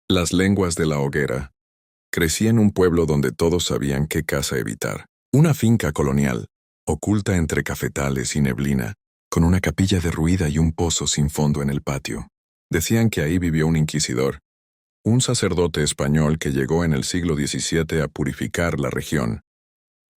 Las lenguas de la hoguera. Crecí en un pueblo donde todos sabían qué casa evitar. Una finca colonial, oculta entre cafetales y neblina, con una capilla derruida y un pozo sin fondo en el patio. Decían que ahí vivió un inquisidor, un sacerdote español que llegó en el siglo XVII a purificar la región.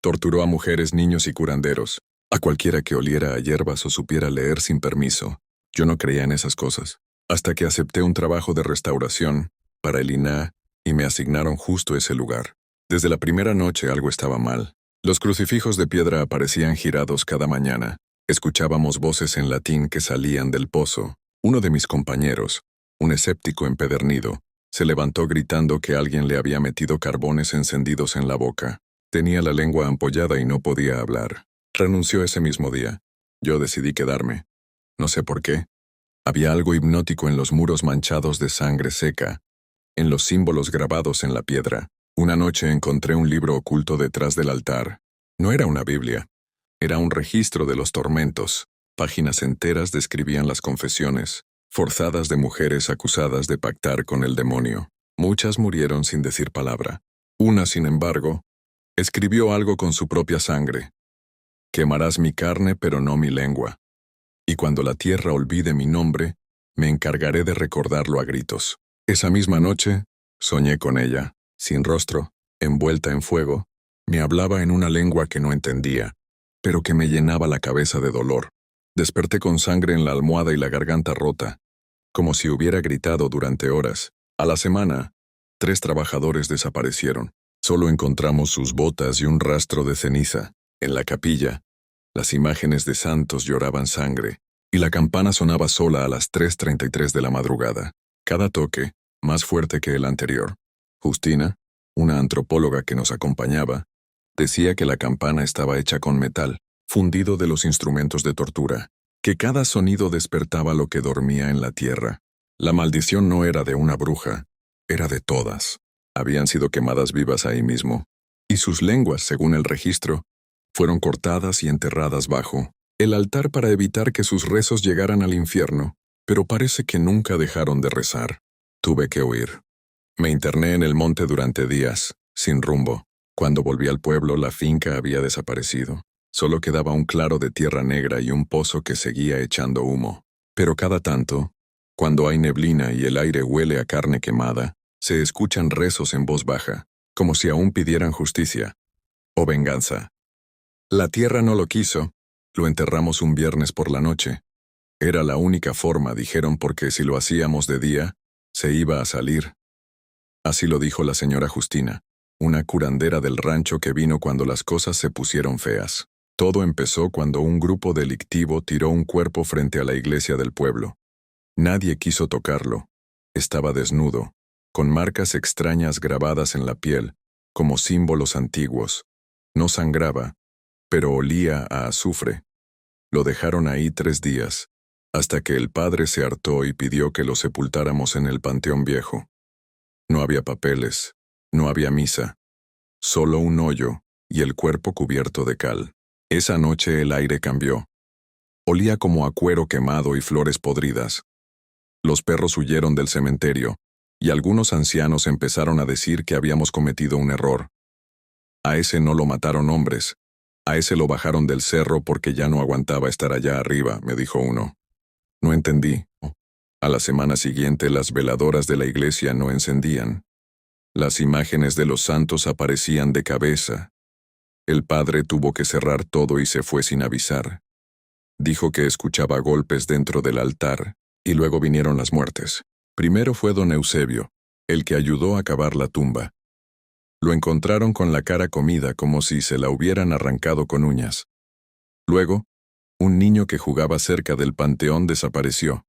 Torturó a mujeres, niños y curanderos, a cualquiera que oliera a hierbas o supiera leer sin permiso. Yo no creía en esas cosas, hasta que acepté un trabajo de restauración para el INAH y me asignaron justo ese lugar. Desde la primera noche algo estaba mal. Los crucifijos de piedra aparecían girados cada mañana. Escuchábamos voces en latín que salían del pozo. Uno de mis compañeros, un escéptico empedernido, se levantó gritando que alguien le había metido carbones encendidos en la boca. Tenía la lengua ampollada y no podía hablar. Renunció ese mismo día. Yo decidí quedarme. No sé por qué. Había algo hipnótico en los muros manchados de sangre seca, en los símbolos grabados en la piedra. Una noche encontré un libro oculto detrás del altar. No era una Biblia. Era un registro de los tormentos. Páginas enteras describían las confesiones forzadas de mujeres acusadas de pactar con el demonio. Muchas murieron sin decir palabra. Una, sin embargo, escribió algo con su propia sangre. Quemarás mi carne, pero no mi lengua. Y cuando la tierra olvide mi nombre, me encargaré de recordarlo a gritos. Esa misma noche, soñé con ella, sin rostro, envuelta en fuego. Me hablaba en una lengua que no entendía, pero que me llenaba la cabeza de dolor. Desperté con sangre en la almohada y la garganta rota, como si hubiera gritado durante horas. A la semana, 3 trabajadores desaparecieron. Solo encontramos sus botas y un rastro de ceniza. En la capilla, las imágenes de santos lloraban sangre, y la campana sonaba sola a las 3:33 de la madrugada. Cada toque, más fuerte que el anterior. Justina, una antropóloga que nos acompañaba, decía que la campana estaba hecha con metal, fundido de los instrumentos de tortura, que cada sonido despertaba lo que dormía en la tierra. La maldición no era de una bruja, era de todas. Habían sido quemadas vivas ahí mismo, y sus lenguas, según el registro, fueron cortadas y enterradas bajo el altar para evitar que sus rezos llegaran al infierno, pero parece que nunca dejaron de rezar. Tuve que huir. Me interné en el monte durante días, sin rumbo. Cuando volví al pueblo, la finca había desaparecido. Solo quedaba un claro de tierra negra y un pozo que seguía echando humo. Pero cada tanto, cuando hay neblina y el aire huele a carne quemada, se escuchan rezos en voz baja, como si aún pidieran justicia o venganza. La tierra no lo quiso. Lo enterramos un viernes por la noche. Era la única forma, dijeron, porque si lo hacíamos de día, se iba a salir. Así lo dijo la señora Justina, una curandera del rancho que vino cuando las cosas se pusieron feas. Todo empezó cuando un grupo delictivo tiró un cuerpo frente a la iglesia del pueblo. Nadie quiso tocarlo. Estaba desnudo, con marcas extrañas grabadas en la piel, como símbolos antiguos. No sangraba, pero olía a azufre. Lo dejaron ahí 3 días, hasta que el padre se hartó y pidió que lo sepultáramos en el panteón viejo. No había papeles, no había misa, solo un hoyo y el cuerpo cubierto de cal. Esa noche el aire cambió. Olía como a cuero quemado y flores podridas. Los perros huyeron del cementerio, y algunos ancianos empezaron a decir que habíamos cometido un error. A ese no lo mataron hombres. A ese lo bajaron del cerro porque ya no aguantaba estar allá arriba, me dijo uno. No entendí. A la semana siguiente las veladoras de la iglesia no encendían. Las imágenes de los santos aparecían de cabeza. El padre tuvo que cerrar todo y se fue sin avisar. Dijo que escuchaba golpes dentro del altar, y luego vinieron las muertes. Primero fue don Eusebio, el que ayudó a cavar la tumba. Lo encontraron con la cara comida como si se la hubieran arrancado con uñas. Luego, un niño que jugaba cerca del panteón desapareció.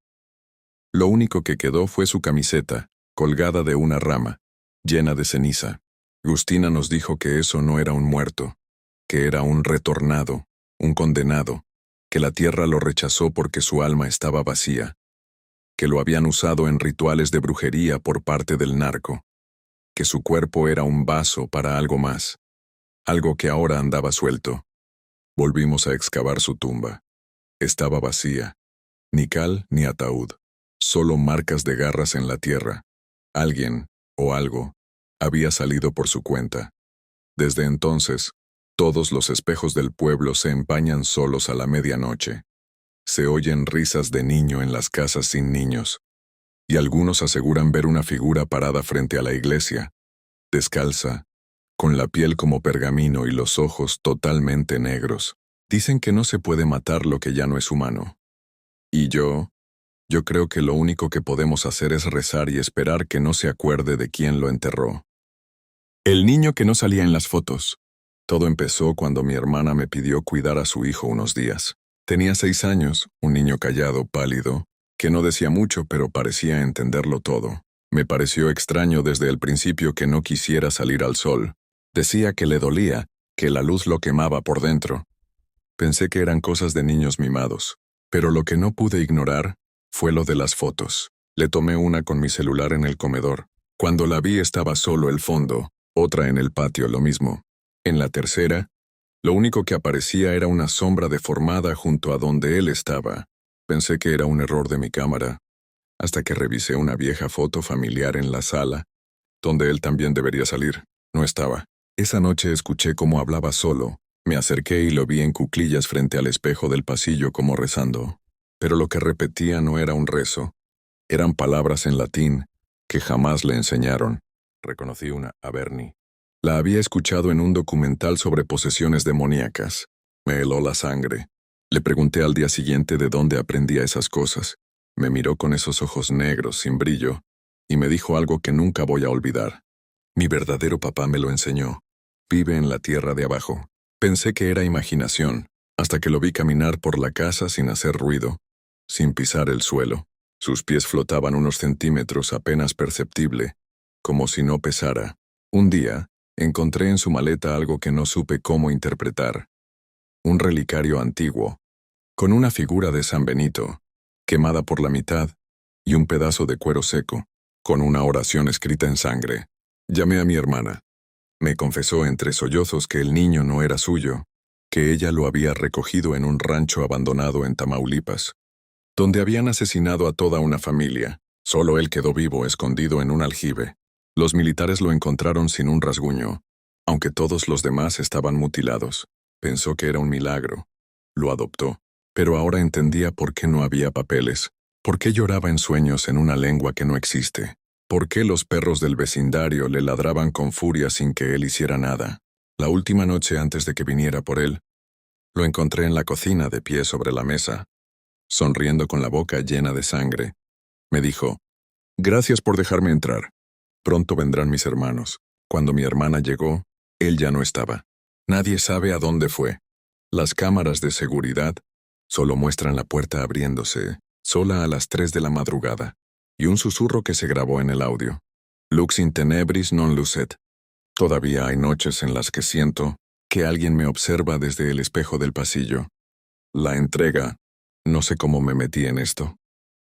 Lo único que quedó fue su camiseta, colgada de una rama, llena de ceniza. Justina nos dijo que eso no era un muerto, que era un retornado, un condenado, que la tierra lo rechazó porque su alma estaba vacía, que lo habían usado en rituales de brujería por parte del narco, que su cuerpo era un vaso para algo más, algo que ahora andaba suelto. Volvimos a excavar su tumba. Estaba vacía, ni cal ni ataúd, solo marcas de garras en la tierra. Alguien, o algo, había salido por su cuenta. Desde entonces, todos los espejos del pueblo se empañan solos a la medianoche. Se oyen risas de niño en las casas sin niños, y algunos aseguran ver una figura parada frente a la iglesia, descalza, con la piel como pergamino y los ojos totalmente negros. Dicen que no se puede matar lo que ya no es humano. Y yo creo que lo único que podemos hacer es rezar y esperar que no se acuerde de quién lo enterró. El niño que no salía en las fotos. Todo empezó cuando mi hermana me pidió cuidar a su hijo unos días. Tenía 6 años, un niño callado, pálido, que no decía mucho pero parecía entenderlo todo. Me pareció extraño desde el principio que no quisiera salir al sol. Decía que le dolía, que la luz lo quemaba por dentro. Pensé que eran cosas de niños mimados, pero lo que no pude ignorar fue lo de las fotos. Le tomé una con mi celular en el comedor. Cuando la vi estaba solo el fondo, otra en el patio lo mismo. En la tercera, lo único que aparecía era una sombra deformada junto a donde él estaba. Pensé que era un error de mi cámara, hasta que revisé una vieja foto familiar en la sala, donde él también debería salir. No estaba. Esa noche escuché cómo hablaba solo. Me acerqué y lo vi en cuclillas frente al espejo del pasillo como rezando. Pero lo que repetía no era un rezo. Eran palabras en latín que jamás le enseñaron. Reconocí una a Bernie. La había escuchado en un documental sobre posesiones demoníacas. Me heló la sangre. Le pregunté al día siguiente de dónde aprendía esas cosas. Me miró con esos ojos negros, sin brillo, y me dijo algo que nunca voy a olvidar. Mi verdadero papá me lo enseñó. Vive en la tierra de abajo. Pensé que era imaginación, hasta que lo vi caminar por la casa sin hacer ruido, sin pisar el suelo. Sus pies flotaban unos centímetros apenas perceptible, como si no pesara. Un día, encontré en su maleta algo que no supe cómo interpretar. Un relicario antiguo, con una figura de San Benito, quemada por la mitad, y un pedazo de cuero seco, con una oración escrita en sangre. Llamé a mi hermana. Me confesó entre sollozos que el niño no era suyo, que ella lo había recogido en un rancho abandonado en Tamaulipas, donde habían asesinado a toda una familia. Solo él quedó vivo, escondido en un aljibe. Los militares lo encontraron sin un rasguño, aunque todos los demás estaban mutilados. Pensó que era un milagro. Lo adoptó, pero ahora entendía por qué no había papeles, por qué lloraba en sueños en una lengua que no existe, por qué los perros del vecindario le ladraban con furia sin que él hiciera nada. La última noche antes de que viniera por él, lo encontré en la cocina de pie sobre la mesa, sonriendo con la boca llena de sangre. Me dijo, «Gracias por dejarme entrar. Pronto vendrán mis hermanos». Cuando mi hermana llegó, él ya no estaba. Nadie sabe a dónde fue. Las cámaras de seguridad solo muestran la puerta abriéndose, sola a las 3 de la madrugada, y un susurro que se grabó en el audio. Lux in tenebris non lucet. Todavía hay noches en las que siento que alguien me observa desde el espejo del pasillo. La entrega. No sé cómo me metí en esto.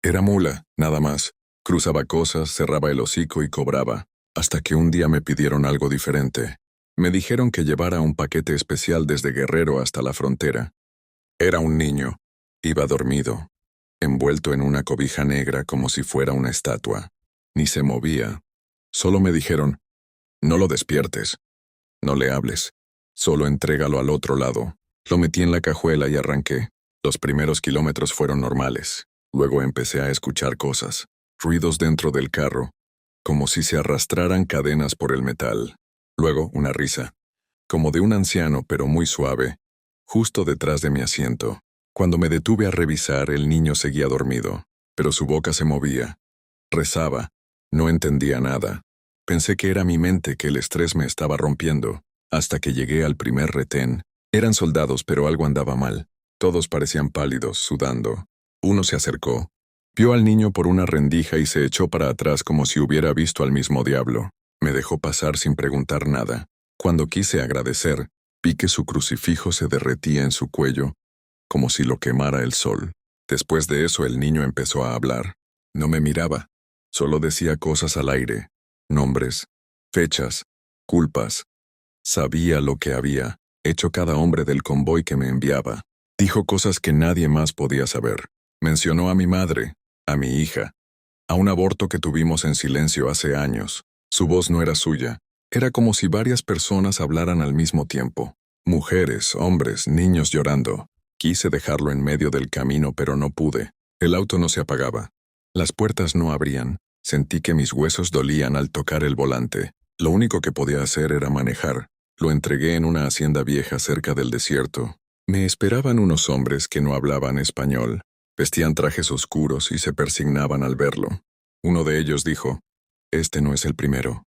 Era mula, nada más. Cruzaba cosas, cerraba el hocico y cobraba, hasta que un día me pidieron algo diferente. Me dijeron que llevara un paquete especial desde Guerrero hasta la frontera. Era un niño. Iba dormido, envuelto en una cobija negra como si fuera una estatua. Ni se movía. Solo me dijeron, «No lo despiertes. No le hables. Solo entrégalo al otro lado». Lo metí en la cajuela y arranqué. Los primeros kilómetros fueron normales. Luego empecé a escuchar cosas, ruidos dentro del carro, como si se arrastraran cadenas por el metal. Luego una risa, como de un anciano pero muy suave, justo detrás de mi asiento. Cuando me detuve a revisar, el niño seguía dormido, pero su boca se movía. Rezaba. No entendía nada. Pensé que era mi mente, que el estrés me estaba rompiendo, hasta que llegué al primer retén. Eran soldados, pero algo andaba mal. Todos parecían pálidos, sudando. Uno se acercó, vio al niño por una rendija y se echó para atrás como si hubiera visto al mismo diablo. Me dejó pasar sin preguntar nada. Cuando quise agradecer, vi que su crucifijo se derretía en su cuello, como si lo quemara el sol. Después de eso el niño empezó a hablar. No me miraba, solo decía cosas al aire, nombres, fechas, culpas. Sabía lo que había hecho cada hombre del convoy que me enviaba. Dijo cosas que nadie más podía saber. Mencionó a mi madre, a mi hija, a un aborto que tuvimos en silencio hace años. Su voz no era suya. Era como si varias personas hablaran al mismo tiempo. Mujeres, hombres, niños llorando. Quise dejarlo en medio del camino, pero no pude. El auto no se apagaba. Las puertas no abrían. Sentí que mis huesos dolían al tocar el volante. Lo único que podía hacer era manejar. Lo entregué en una hacienda vieja cerca del desierto. Me esperaban unos hombres que no hablaban español. Vestían trajes oscuros y se persignaban al verlo. Uno de ellos dijo: «Este no es el primero,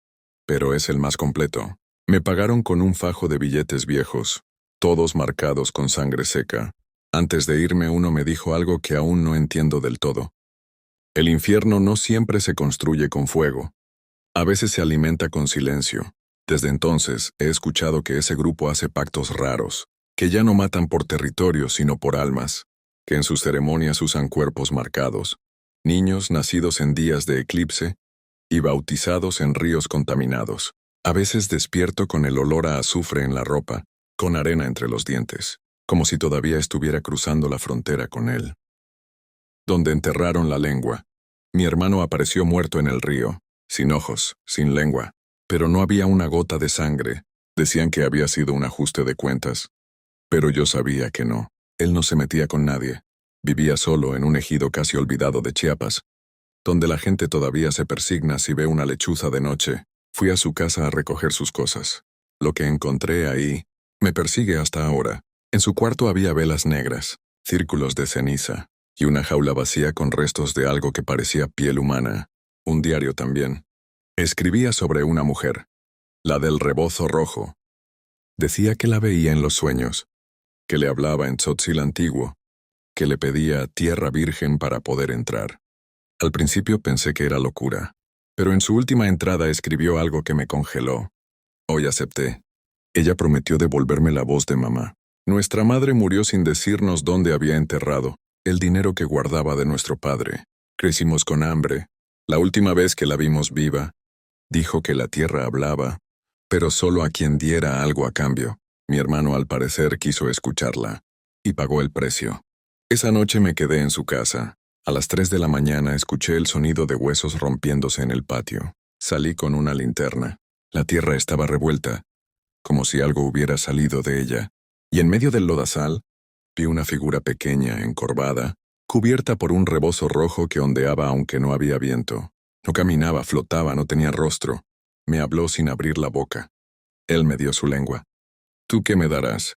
pero es el más completo». Me pagaron con un fajo de billetes viejos, todos marcados con sangre seca. Antes de irme, uno me dijo algo que aún no entiendo del todo. El infierno no siempre se construye con fuego. A veces se alimenta con silencio. Desde entonces, he escuchado que ese grupo hace pactos raros, que ya no matan por territorio, sino por almas, que en sus ceremonias usan cuerpos marcados, niños nacidos en días de eclipse y bautizados en ríos contaminados. A veces despierto con el olor a azufre en la ropa, con arena entre los dientes, como si todavía estuviera cruzando la frontera con él. Donde enterraron la lengua. Mi hermano apareció muerto en el río, sin ojos, sin lengua, pero no había una gota de sangre. Decían que había sido un ajuste de cuentas. Pero yo sabía que no. Él no se metía con nadie. Vivía solo en un ejido casi olvidado de Chiapas, donde la gente todavía se persigna si ve una lechuza de noche. Fui a su casa a recoger sus cosas. Lo que encontré ahí me persigue hasta ahora. En su cuarto había velas negras, círculos de ceniza, y una jaula vacía con restos de algo que parecía piel humana. Un diario también. Escribía sobre una mujer, la del rebozo rojo. Decía que la veía en los sueños, que le hablaba en tzotzil antiguo, que le pedía tierra virgen para poder entrar. Al principio pensé que era locura, pero en su última entrada escribió algo que me congeló. Hoy acepté. Ella prometió devolverme la voz de mamá. Nuestra madre murió sin decirnos dónde había enterrado el dinero que guardaba de nuestro padre. Crecimos con hambre. La última vez que la vimos viva, dijo que la tierra hablaba, pero solo a quien diera algo a cambio. Mi hermano al parecer quiso escucharla, y pagó el precio. Esa noche me quedé en su casa. A las 3 de la mañana escuché el sonido de huesos rompiéndose en el patio. Salí con una linterna. La tierra estaba revuelta, como si algo hubiera salido de ella, y en medio del lodazal vi una figura pequeña, encorvada, cubierta por un rebozo rojo que ondeaba aunque no había viento. No caminaba, flotaba, no tenía rostro. Me habló sin abrir la boca. Él me dio su lengua. «¿Tú qué me darás?»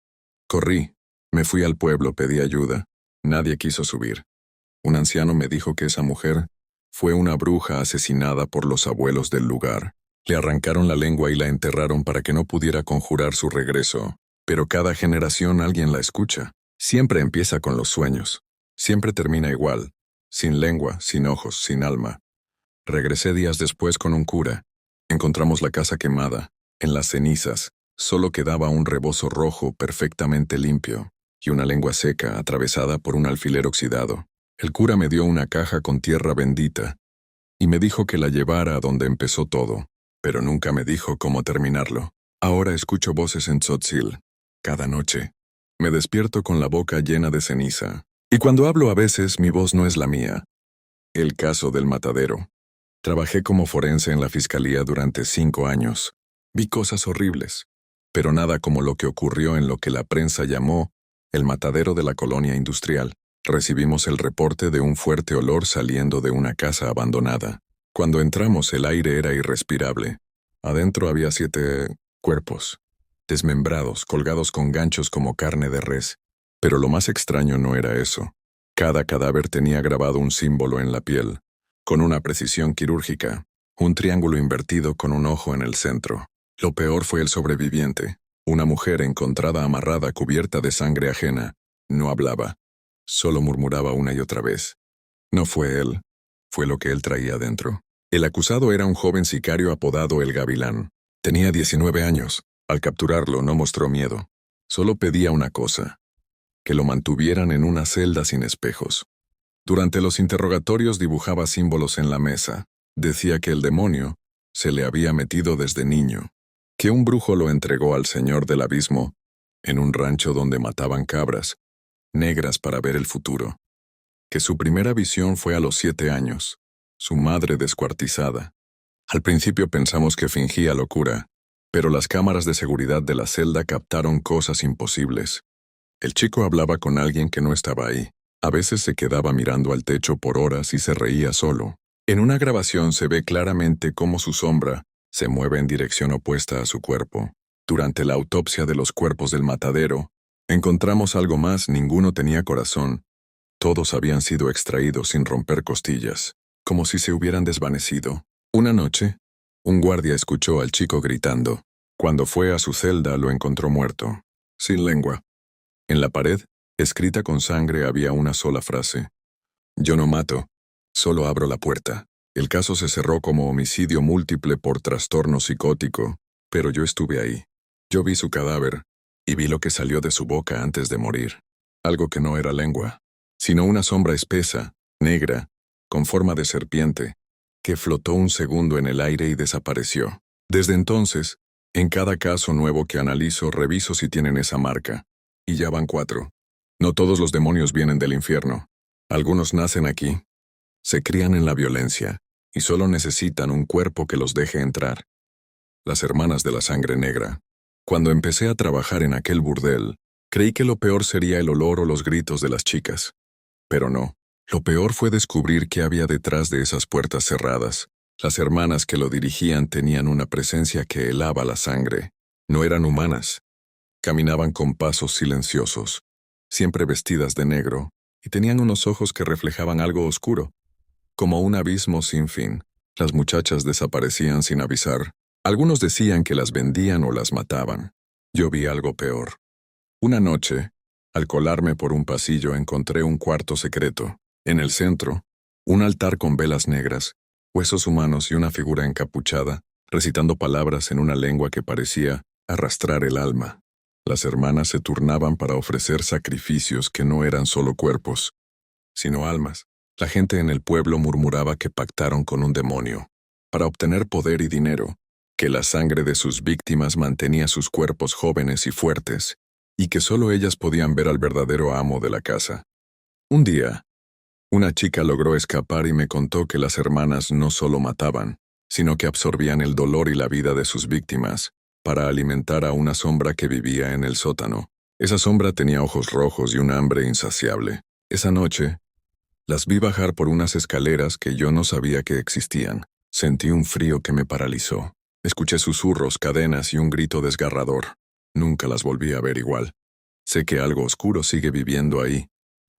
Corrí. Me fui al pueblo, pedí ayuda. Nadie quiso subir. Un anciano me dijo que esa mujer fue una bruja asesinada por los abuelos del lugar. Le arrancaron la lengua y la enterraron para que no pudiera conjurar su regreso. Pero cada generación alguien la escucha. Siempre empieza con los sueños. Siempre termina igual. Sin lengua, sin ojos, sin alma. Regresé días después con un cura. Encontramos la casa quemada. En las cenizas solo quedaba un rebozo rojo perfectamente limpio y una lengua seca atravesada por un alfiler oxidado. El cura me dio una caja con tierra bendita y me dijo que la llevara a donde empezó todo, pero nunca me dijo cómo terminarlo. Ahora escucho voces en tzotzil. Cada noche me despierto con la boca llena de ceniza, y cuando hablo a veces mi voz no es la mía. El caso del matadero. Trabajé como forense en la fiscalía durante 5 años. Vi cosas horribles, pero nada como lo que ocurrió en lo que la prensa llamó el matadero de la colonia industrial. Recibimos el reporte de un fuerte olor saliendo de una casa abandonada. Cuando entramos el aire era irrespirable. Adentro había 7 cuerpos, desmembrados, colgados con ganchos como carne de res. Pero lo más extraño no era eso. Cada cadáver tenía grabado un símbolo en la piel, con una precisión quirúrgica, un triángulo invertido con un ojo en el centro. Lo peor fue el sobreviviente, una mujer encontrada amarrada cubierta de sangre ajena. No hablaba, solo murmuraba una y otra vez. No fue él, fue lo que él traía dentro. El acusado era un joven sicario apodado El Gavilán. Tenía 19 años. Al capturarlo no mostró miedo. Solo pedía una cosa: que lo mantuvieran en una celda sin espejos. Durante los interrogatorios dibujaba símbolos en la mesa. Decía que el demonio se le había metido desde niño, que un brujo lo entregó al señor del abismo en un rancho donde mataban cabras negras para ver el futuro, que su primera visión fue a los 7 años, su madre descuartizada. Al principio pensamos que fingía locura, pero las cámaras de seguridad de la celda captaron cosas imposibles. El chico hablaba con alguien que no estaba ahí. A veces se quedaba mirando al techo por horas y se reía solo. En una grabación se ve claramente cómo su sombra se mueve en dirección opuesta a su cuerpo. Durante la autopsia de los cuerpos del matadero, encontramos algo más: ninguno tenía corazón. Todos habían sido extraídos sin romper costillas, como si se hubieran desvanecido. Una noche, un guardia escuchó al chico gritando. Cuando fue a su celda, lo encontró muerto, sin lengua. En la pared, escrita con sangre, había una sola frase: «Yo no mato, solo abro la puerta». El caso se cerró como homicidio múltiple por trastorno psicótico, pero yo estuve ahí. Yo vi su cadáver, y vi lo que salió de su boca antes de morir. Algo que no era lengua, sino una sombra espesa, negra, con forma de serpiente, que flotó un segundo en el aire y desapareció. Desde entonces, en cada caso nuevo que analizo, reviso si tienen esa marca. Y ya van 4. No todos los demonios vienen del infierno. Algunos nacen aquí, se crían en la violencia, y solo necesitan un cuerpo que los deje entrar. Las hermanas de la sangre negra. Cuando empecé a trabajar en aquel burdel, creí que lo peor sería el olor o los gritos de las chicas. Pero no. Lo peor fue descubrir qué había detrás de esas puertas cerradas. Las hermanas que lo dirigían tenían una presencia que helaba la sangre. No eran humanas. Caminaban con pasos silenciosos, siempre vestidas de negro, y tenían unos ojos que reflejaban algo oscuro, como un abismo sin fin. Las muchachas desaparecían sin avisar. Algunos decían que las vendían o las mataban. Yo vi algo peor. Una noche, al colarme por un pasillo, encontré un cuarto secreto. En el centro, un altar con velas negras, huesos humanos y una figura encapuchada, recitando palabras en una lengua que parecía arrastrar el alma. Las hermanas se turnaban para ofrecer sacrificios que no eran solo cuerpos, sino almas. La gente en el pueblo murmuraba que pactaron con un demonio para obtener poder y dinero, que la sangre de sus víctimas mantenía sus cuerpos jóvenes y fuertes, y que solo ellas podían ver al verdadero amo de la casa. Un día, una chica logró escapar y me contó que las hermanas no solo mataban, sino que absorbían el dolor y la vida de sus víctimas para alimentar a una sombra que vivía en el sótano. Esa sombra tenía ojos rojos y un hambre insaciable. Esa noche, las vi bajar por unas escaleras que yo no sabía que existían. Sentí un frío que me paralizó. Escuché susurros, cadenas y un grito desgarrador. Nunca las volví a ver igual. Sé que algo oscuro sigue viviendo ahí,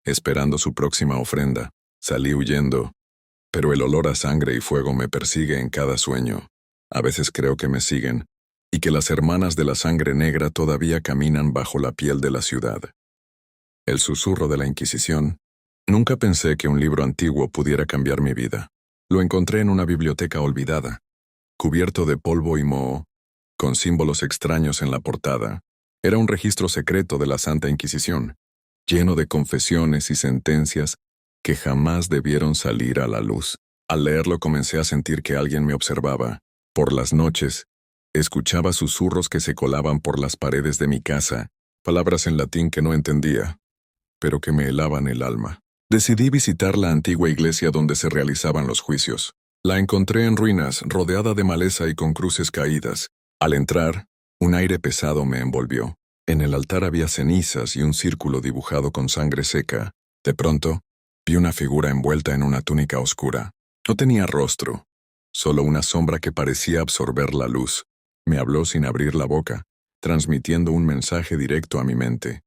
esperando su próxima ofrenda. Salí huyendo, pero el olor a sangre y fuego me persigue en cada sueño. A veces creo que me siguen, y que las hermanas de la sangre negra todavía caminan bajo la piel de la ciudad. El susurro de la Inquisición. Nunca pensé que un libro antiguo pudiera cambiar mi vida. Lo encontré en una biblioteca olvidada, cubierto de polvo y moho, con símbolos extraños en la portada. Era un registro secreto de la Santa Inquisición, lleno de confesiones y sentencias que jamás debieron salir a la luz. Al leerlo comencé a sentir que alguien me observaba. Por las noches, escuchaba susurros que se colaban por las paredes de mi casa, palabras en latín que no entendía, pero que me helaban el alma. Decidí visitar la antigua iglesia donde se realizaban los juicios. La encontré en ruinas, rodeada de maleza y con cruces caídas. Al entrar, un aire pesado me envolvió. En el altar había cenizas y un círculo dibujado con sangre seca. De pronto, vi una figura envuelta en una túnica oscura. No tenía rostro, solo una sombra que parecía absorber la luz. Me habló sin abrir la boca, transmitiendo un mensaje directo a mi mente.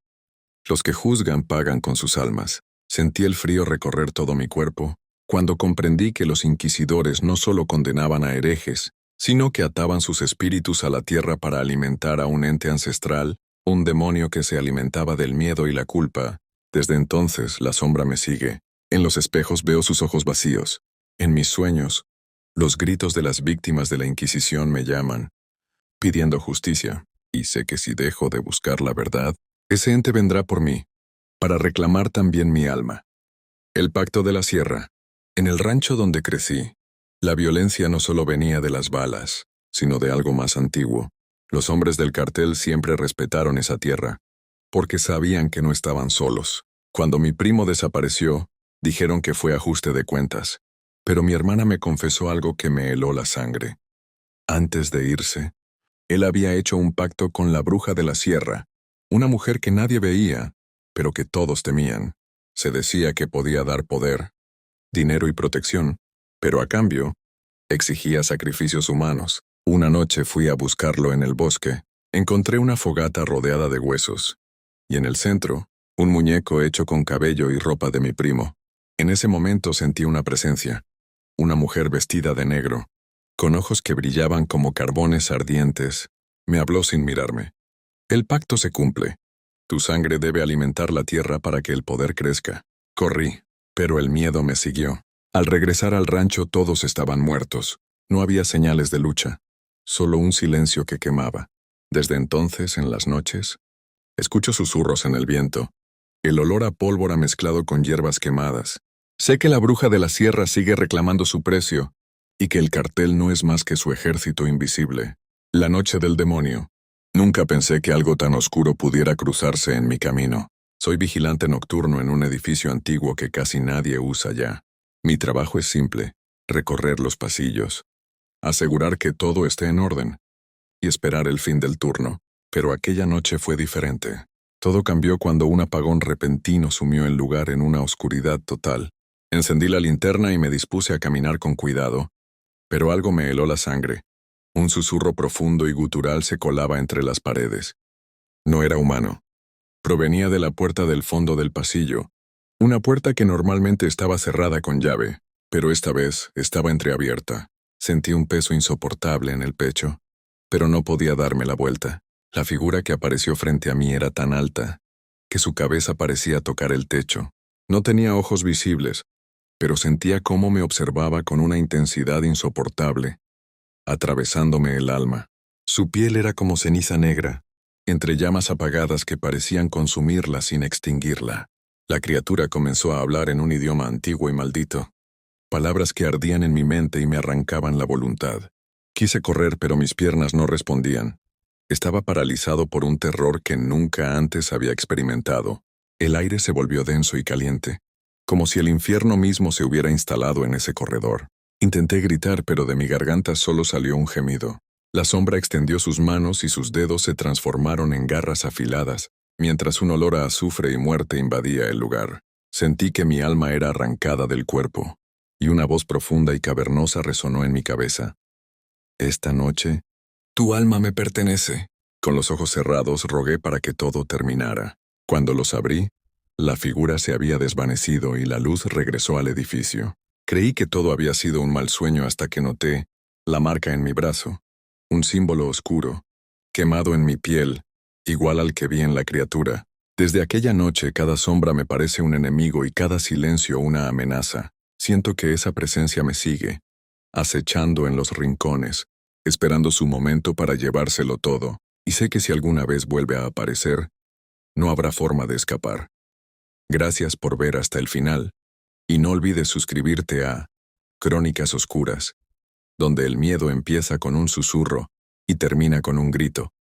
Los que juzgan pagan con sus almas. Sentí el frío recorrer todo mi cuerpo, cuando comprendí que los inquisidores no solo condenaban a herejes, sino que ataban sus espíritus a la tierra para alimentar a un ente ancestral, un demonio que se alimentaba del miedo y la culpa. Desde entonces la sombra me sigue. En los espejos veo sus ojos vacíos. En mis sueños, los gritos de las víctimas de la Inquisición me llaman, pidiendo justicia, y sé que si dejo de buscar la verdad, ese ente vendrá por mí, para reclamar también mi alma. El Pacto de la Sierra. En el rancho donde crecí, la violencia no solo venía de las balas, sino de algo más antiguo. Los hombres del cartel siempre respetaron esa tierra, porque sabían que no estaban solos. Cuando mi primo desapareció, dijeron que fue ajuste de cuentas. pero mi hermana me confesó algo que me heló la sangre. Antes de irse, él había hecho un pacto con la bruja de la sierra, una mujer que nadie veía, pero que todos temían. Se decía que podía dar poder, dinero y protección, pero a cambio, exigía sacrificios humanos. Una noche fui a buscarlo en el bosque. Encontré una fogata rodeada de huesos, y en el centro, un muñeco hecho con cabello y ropa de mi primo. En ese momento sentí una presencia, una mujer vestida de negro, con ojos que brillaban como carbones ardientes. Me habló sin mirarme. El pacto se cumple. Tu sangre debe alimentar la tierra para que el poder crezca. Corrí, pero el miedo me siguió. Al regresar al rancho todos estaban muertos. No había señales de lucha, solo un silencio que quemaba. Desde entonces, en las noches, escucho susurros en el viento, el olor a pólvora mezclado con hierbas quemadas. Sé que la bruja de la sierra sigue reclamando su precio, y que el cartel no es más que su ejército invisible. La noche del demonio. Nunca pensé que algo tan oscuro pudiera cruzarse en mi camino. Soy vigilante nocturno en un edificio antiguo que casi nadie usa ya. Mi trabajo es simple, recorrer los pasillos, asegurar que todo esté en orden, y esperar el fin del turno. Pero aquella noche fue diferente. Todo cambió cuando un apagón repentino sumió el lugar en una oscuridad total. Encendí la linterna y me dispuse a caminar con cuidado, pero algo me heló la sangre. Un susurro profundo y gutural se colaba entre las paredes. No era humano. Provenía de la puerta del fondo del pasillo, una puerta que normalmente estaba cerrada con llave, pero esta vez estaba entreabierta. Sentí un peso insoportable en el pecho, pero no podía darme la vuelta. La figura que apareció frente a mí era tan alta, que su cabeza parecía tocar el techo. No tenía ojos visibles, pero sentía cómo me observaba con una intensidad insoportable, atravesándome el alma. Su piel era como ceniza negra, entre llamas apagadas que parecían consumirla sin extinguirla. La criatura comenzó a hablar en un idioma antiguo y maldito, palabras que ardían en mi mente y me arrancaban la voluntad. Quise correr, pero mis piernas no respondían. Estaba paralizado por un terror que nunca antes había experimentado. El aire se volvió denso y caliente, como si el infierno mismo se hubiera instalado en ese corredor. Intenté gritar, pero de mi garganta solo salió un gemido. La sombra extendió sus manos y sus dedos se transformaron en garras afiladas, mientras un olor a azufre y muerte invadía el lugar. Sentí que mi alma era arrancada del cuerpo, y una voz profunda y cavernosa resonó en mi cabeza. Esta noche, tu alma me pertenece. Con los ojos cerrados rogué para que todo terminara. Cuando los abrí, la figura se había desvanecido y la luz regresó al edificio. Creí que todo había sido un mal sueño hasta que noté la marca en mi brazo, un símbolo oscuro, quemado en mi piel, igual al que vi en la criatura. Desde aquella noche cada sombra me parece un enemigo y cada silencio una amenaza. Siento que esa presencia me sigue, acechando en los rincones, esperando su momento para llevárselo todo, y sé que si alguna vez vuelve a aparecer, no habrá forma de escapar. Gracias por ver hasta el final, y no olvides suscribirte a Crónicas Oscuras, donde el miedo empieza con un susurro y termina con un grito.